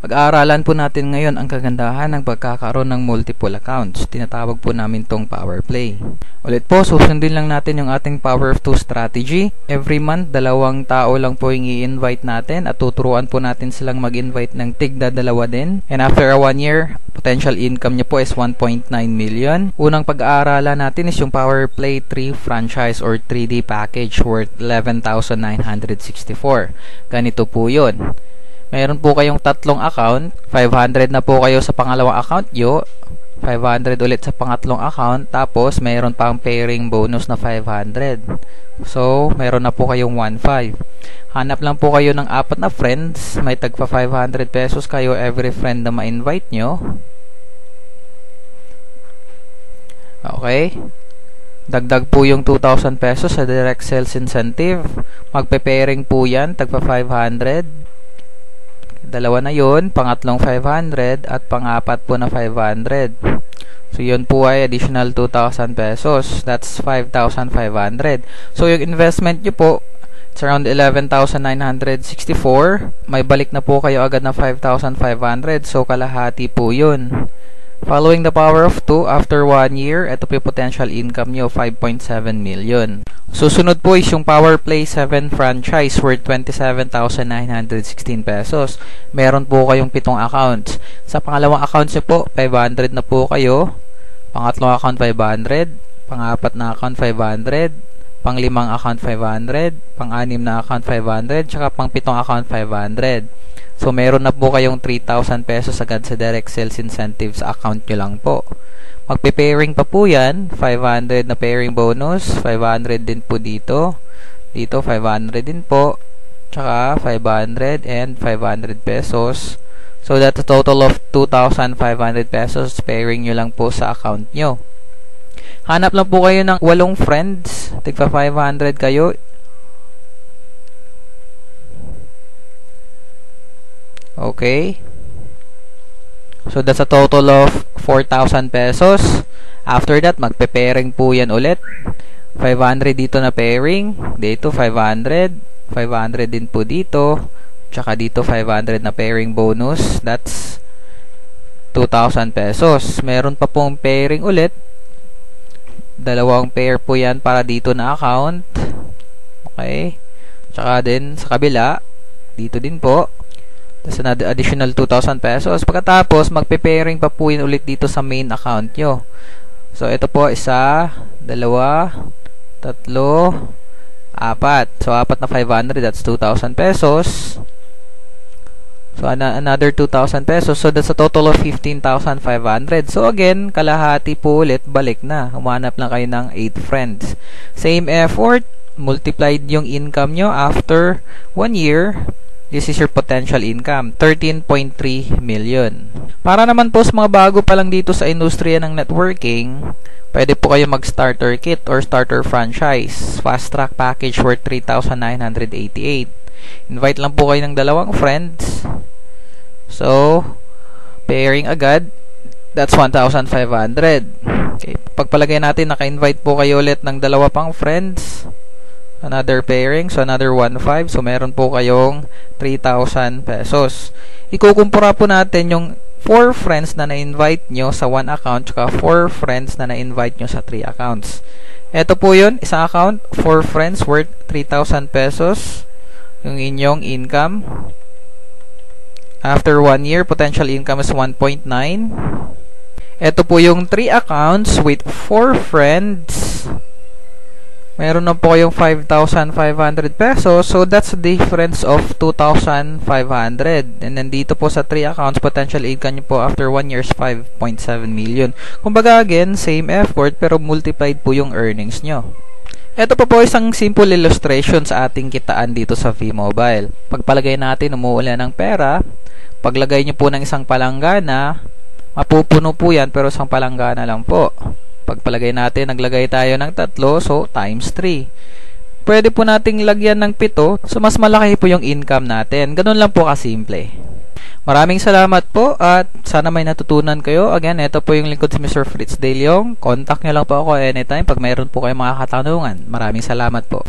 Pag-aaralan po natin ngayon ang kagandahan ng pagkakaroon ng multiple accounts. Tinatawag po namin tong power play. Ulit po, susundin lang natin yung ating power of 2 strategy. Every month, 2 tao lang po yung i-invite natin at tuturuan po natin silang mag-invite ng tigda 2 din. And after 1 year, potential income niya po is 1.9 million. Unang pag-aaralan natin is yung Power Play 3 franchise or 3D package worth 11,964. Ganito po yun. Meron po kayong 3 account, 500 na po kayo sa pangalawang account nyo, 500 ulit sa pangatlong account, tapos meron pang pairing bonus na 500. So, meron na po kayong 1.5. Hanap lang po kayo ng 4 na friends, may tagpa 500 pesos kayo every friend na ma-invite nyo. Okay. Dagdag po yung 2,000 pesos sa direct sales incentive. Magpe-pairing po yan, tagpa 500. Dalawa na yun, pangatlong 500 at pang-apat po na 500. So yun po ay additional 2,000 pesos. That's 5,500. So yung investment nyo po, it's around 11,964. May balik na po kayo agad na 5,500. So kalahati po yun. Following the power of 2, after 1 year, ito po yung potential income nyo, 5.7 million. Susunod po is yung Power Play 7 franchise worth 27,916 pesos. Meron po kayong 7 accounts. Sa pangalawang account nyo po, 500 na po kayo. Pangatlong account, 500. Pang-apat na account, 500. Pang-limang account, 500. Pang-anim na account, 500. Tsaka pang-pitong account, 500. So, meron na po kayong 3,000 pesos agad sa direct sales incentives sa account nyo lang po. Magpe-pairing pa po yan. 500 na pairing bonus. 500 din po dito. Dito, 500 din po. Tsaka, 500 and 500 pesos. So, that's a total of 2,500 pesos. Pairing nyo lang po sa account nyo. Hanap lang po kayo ng 8 friends. Tigpa 500 kayo. Okay. So, that's a total of 4,000 pesos. After that, magpe-pairing po yan ulit. 500 dito na pairing. Dito, 500. 500 din po dito. Tsaka dito, 500 na pairing bonus. That's 2,000 pesos. Meron pa pong pairing ulit. 2 pair po yan para dito na account. Okay. Tsaka din sa kabila. Dito din po. Tapos another additional 2,000 pesos. Pagkatapos, magpe-pairing pa po yun ulit dito sa main account nyo. So, ito po, 1, 2, 3, 4. So, 4 na 500, that's 2,000 pesos. So, another 2,000 pesos. So, that's a total of 15,500. So, again, kalahati po ulit, balik na. Humanap lang kayo ng 8 friends. Same effort, multiplied yung income nyo after 1 year. This is your potential income, 13.3 million. Para naman po sa mga bago pa lang dito sa industriya ng networking, pwede po kayo mag-starter kit or starter franchise. Fast track package worth 3,988. Invite lang po kayo ng 2 friends. So, pairing agad, that's 1,500. Okay, pagpalagay natin, naka-invite po kayo ulit ng 2 pang friends. Another pairing, so another 1.5. So, meron po kayong 3,000 pesos. Ikukumpara po natin yung 4 friends na na-invite nyo sa 1 account tsaka 4 friends na na-invite nyo sa 3 accounts. Ito po yun, isang account, 4 friends worth 3,000 pesos yung inyong income. After 1 year, potential income is 1.9. Ito po yung 3 accounts with 4 friends. Meron na po kayong 5,500 pesos. So, that's a difference of 2,500. And then, dito po sa 3 accounts, potential income nyo po after 1 year is 5.7 million. Kumbaga, again, same effort, pero multiplied po yung earnings nyo. Ito po isang simple illustration sa ating kitaan dito sa V-Mobile. Pagpalagay natin, umuulan ng pera. Paglagay nyo po ng isang palanggana, mapupuno po yan, pero isang palanggana lang po. Pagpalagay natin, naglagay tayo ng 3, so times 3. Pwede po nating lagyan ng 7, so mas malaki po yung income natin. Ganun lang po kasimple. Maraming salamat po at sana may natutunan kayo. Again, ito po yung lingkod si Mr. Fritz De Leong. Contact nyo lang po ako anytime pag mayroon po kayong mga katanungan. Maraming salamat po.